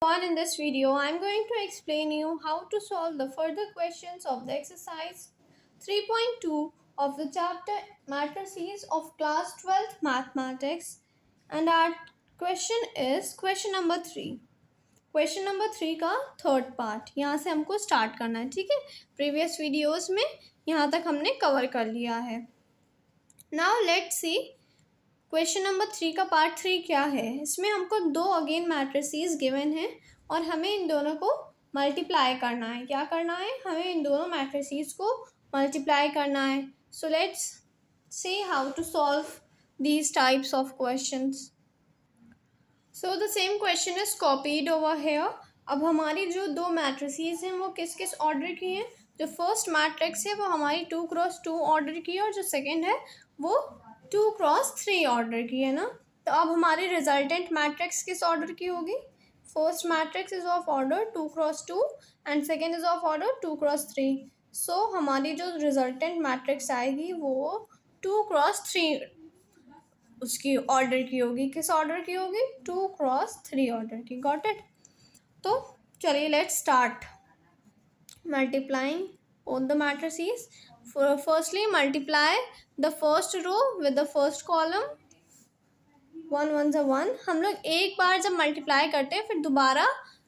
On in this video, I'm going to explain you how to solve the further questions of the exercise 3.2 of the chapter matrices of class 12th mathematics, and our question is question number 3. Question number 3 का third part यहाँ से हमको start करना है, ठीक है। Previous videos में यहाँ तक हमने कवर कर लिया है। Now let's see question number 3 का पार्ट 3 क्या है। इसमें हमको दो अगेन मैट्रिसेस गिवन है और हमें इन दोनों को मल्टीप्लाई करना है। क्या करना है? हमें इन दोनों मैट्रिसेस को मल्टीप्लाई करना है। So let's see how to solve these types of questions. So the same question is copied over here. अब हमारी जो दो मैट्रिसेस हैं वो किस किस ऑर्डर की हैं। जो फर्स्ट मैट्रिक्स है वो हमारी 2x2 ऑर्डर की है और जो सेकेंड है वो 2x3 ऑर्डर की है ना। तो अब हमारी रिजल्टेंट मैट्रिक्स किस ऑर्डर की होगी? First matrix is of order 2x2 and second is of order 2x3। सो हमारी जो रिजल्टेंट मैट्रिक्स आएगी वो 2x3 उसकी ऑर्डर की होगी। किस ऑर्डर की होगी? 2x3 ऑर्डर की। Got it? तो चलिए let's start multiplying both the matrices. Firstly multiply the first row with the first column. 1 1 ज़ा 1। हम लोग एक बार जब मल्टीप्लाई करते हैं फिर दोबारा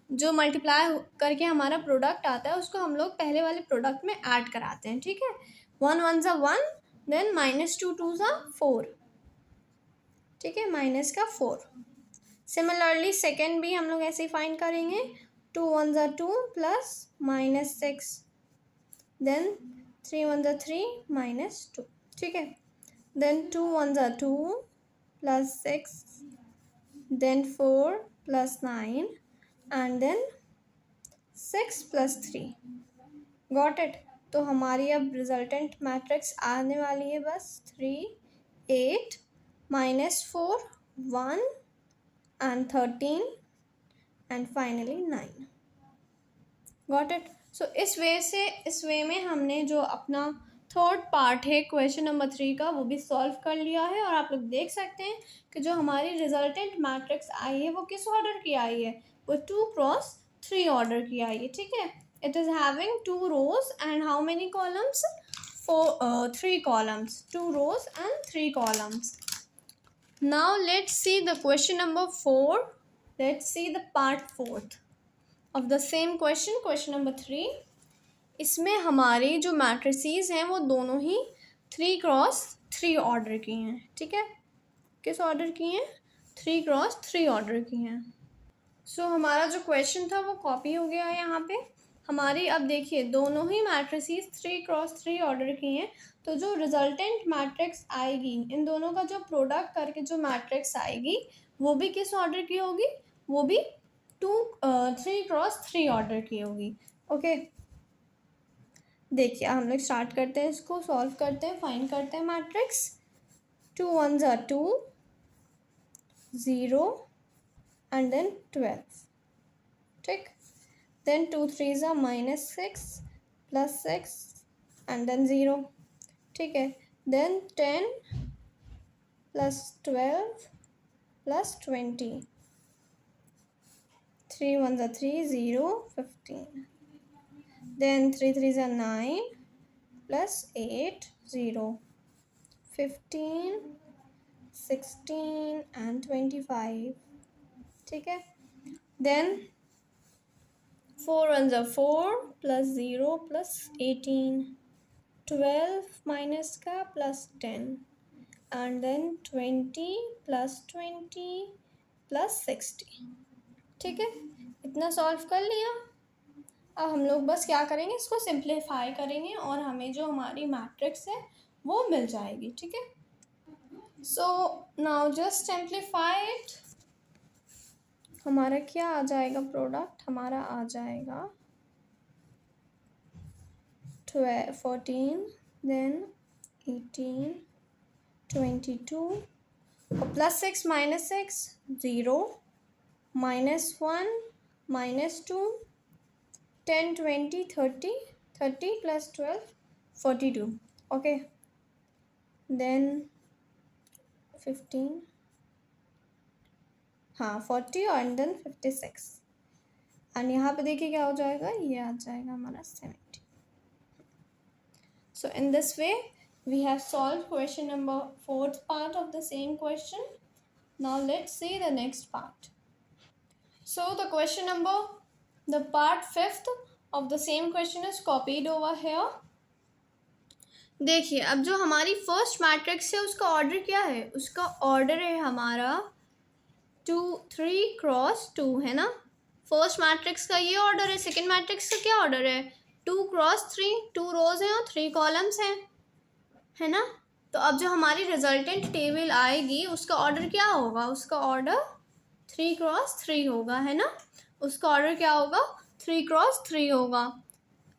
जो मल्टीप्लाई करके हमारा प्रोडक्ट आता है उसको हम लोग पहले वाले प्रोडक्ट में ऐड कराते हैं, ठीक है। 1 1 ज़ा 1, देन -2 2 ज़ा 4, ठीक है, माइनस का 4। सिमिलरली सेकेंड भी हम लोग ऐसे ही फाइंड करेंगे। 2 1 ज़ा 2 प्लस -6, देन 3 1 ज़ा 3 -2, ठीक है। देन 2 1 ज़ा 2 plus 6, then 4 plus 9 and then 6 plus 3। Got it? तो हमारी अब रिजल्टेंट मैट्रिक्स आने वाली है बस 3 8 -4 1 and 13 and finally 9. Got it? सो इस वे में हमने जो अपना थर्ड पार्ट है क्वेश्चन नंबर 3 का वो भी सॉल्व कर लिया है। और आप लोग देख सकते हैं कि जो हमारी रिजल्टेंट मैट्रिक्स आई है वो किस ऑर्डर की आई है? वो 2x3 ऑर्डर की आई है, ठीक है। It is having 2 rows and how many columns? 3 columns. 2 rows and 3 columns. Now let's see the question number 4. Let's see the part 4th of the same question, question number 3. इसमें हमारी जो matrices हैं वो दोनों ही 3x3 ऑर्डर की हैं, ठीक है। किस ऑर्डर की हैं? 3x3 ऑर्डर की हैं। सो हमारा जो क्वेश्चन था वो कॉपी हो गया है यहाँ पे। हमारी अब देखिए दोनों ही मैट्रिसेस 3x3 ऑर्डर की हैं। तो जो रिजल्टेंट मैट्रिक्स आएगी इन दोनों का जो प्रोडक्ट करके जो मैट्रिक्स आएगी वो भी किस ऑर्डर की होगी? वो भी 3x3 ऑर्डर की होगी। ओके, देखिए हम लोग स्टार्ट करते हैं, इसको सॉल्व करते हैं, फाइंड करते हैं मैट्रिक्स। 2 1 ज़ा 2 0 एंड देन 12, ठीक। देन 2 3 ज़ा -6 प्लस 6 एंड देन 0, ठीक है। देन 10 प्लस 12 प्लस 20, 3 1 ज़ा 3 0 15, देन 3 3 ज़ा 9 प्लस 8 0 15 16 एंड 25, ठीक है। देन 4 1 ज़ा 4 प्लस 0 प्लस 18, 12 माइनस का plus 10 and then 20 plus 20 plus 60, ठीक है। इतना सॉल्व कर लिया। अब हम लोग बस क्या करेंगे, इसको सिंप्लीफाई करेंगे और हमें जो हमारी मैट्रिक्स है वो मिल जाएगी, ठीक है। So now just simplify it. हमारा क्या आ जाएगा? प्रोडक्ट हमारा आ जाएगा 14, देन 18 22 और प्लस 6 -6 0 -1 -2 10 20 30 30 प्लस 12 42, ओके। देन 15, हाँ 40 और देन 56, एंड यहाँ पे देखिए क्या हो जाएगा, ये आ जाएगा हमारा 70. So in this way we have solved question number 4th part of the same question. Now let's see the next part. So the part 5th of the same question is copied over here. देखिए अब जो हमारी first matrix है उसका order क्या है, उसका order है हमारा 2 3 क्रॉस 2 है ना. फर्स्ट मैट्रिक्स का ये ऑर्डर है. सेकंड मैट्रिक्स का क्या ऑर्डर है, 2 क्रॉस 3, 2 रोज हैं और 3 कॉलम्स हैं, है ना. तो अब जो हमारी रिजल्टेंट टेबल आएगी उसका ऑर्डर क्या होगा, उसका ऑर्डर 3 क्रॉस 3 होगा, है ना. उसका ऑर्डर क्या होगा, 3 क्रॉस 3 होगा.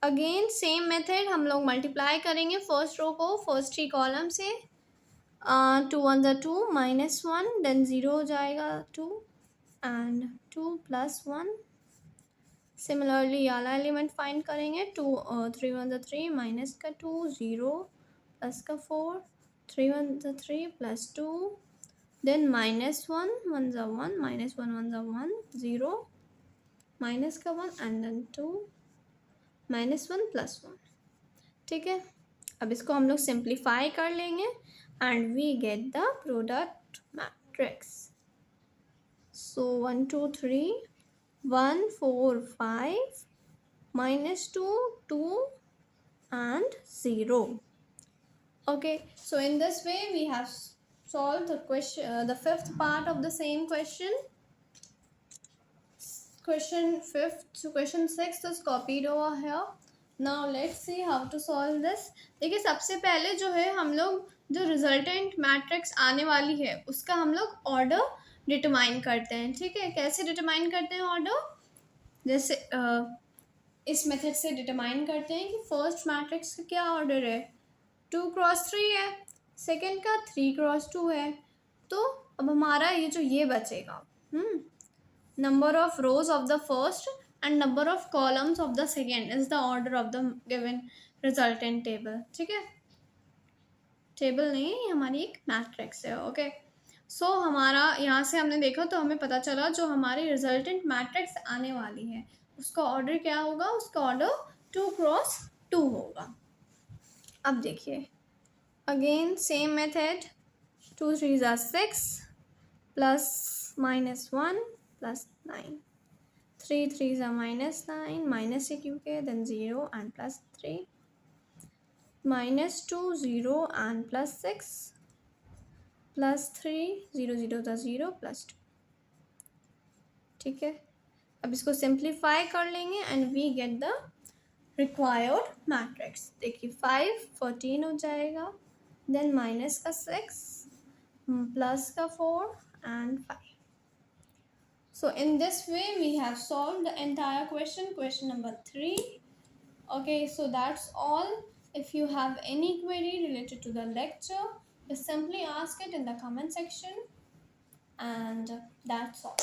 अगेन सेम मेथड हम लोग मल्टीप्लाई करेंगे फर्स्ट रो को फर्स्ट 3 कॉलम से. 2 1 2 -1, देन 0 हो जाएगा 2 एंड 2 + 1. सिमिलरली वाला एलिमेंट फाइंड करेंगे. 3 1 3 माइनस का 2 0 प्लस का 4 3 1 3 + 2 देन -1 1 ज़ा 1 -1 1 ज़ा 1 0 माइनस का 1 एंड देन 2 -1 + 1. ठीक है. अब इसको हम लोग सिंप्लीफाई कर लेंगे and we get the product matrix. So 1 2 3 1 4 5 -2 2 and 0. Okay, so in this way we have solved the question, the 5th part of the same question. Question 5th, so question 6th is copied over here. Now let's see how to solve this. देखिए सबसे पहले जो है हम लोग जो resultant matrix आने वाली है उसका हम लोग ऑर्डर डिटरमाइन करते हैं. ठीक है, कैसे डिटरमाइन करते हैं ऑर्डर, जैसे इस मेथड से डिटरमाइन करते हैं कि फर्स्ट मैट्रिक्स का क्या ऑर्डर है, 2 क्रॉस 3 है, सेकेंड का 3 क्रॉस 2 है. तो अब हमारा ये बचेगा number of rows of the first and number of columns of the second is the order of the given resultant table. ठीक है, टेबल नहीं है, ये हमारी एक मैट्रिक्स है. ओके, सो हमारा यहाँ से हमने देखा तो हमें पता चला जो हमारी रिजल्टेंट मैट्रिक्स आने वाली है उसका ऑर्डर क्या होगा, उसका ऑर्डर 2 क्रॉस 2 होगा. अब देखिए अगेन सेम मेथड, 2 3 ज़ा 6 प्लस -1 + 9, 3 3 ज़ा -9 माइनस है क्योंकि देन 0 एंड +3 -2 0 एंड +6 +3 0 0 ज़ा 0 +2. ठीक है, अब इसको सिंप्लीफाई कर लेंगे and we get the required matrix. देखिए 5 14 हो जाएगा, देन माइनस का 6 प्लस का 4 and 5. So in this way we have solved the entire question number 3. Okay, so that's all. If you have any query related to the lecture, just simply ask it in the comment section, and that's all.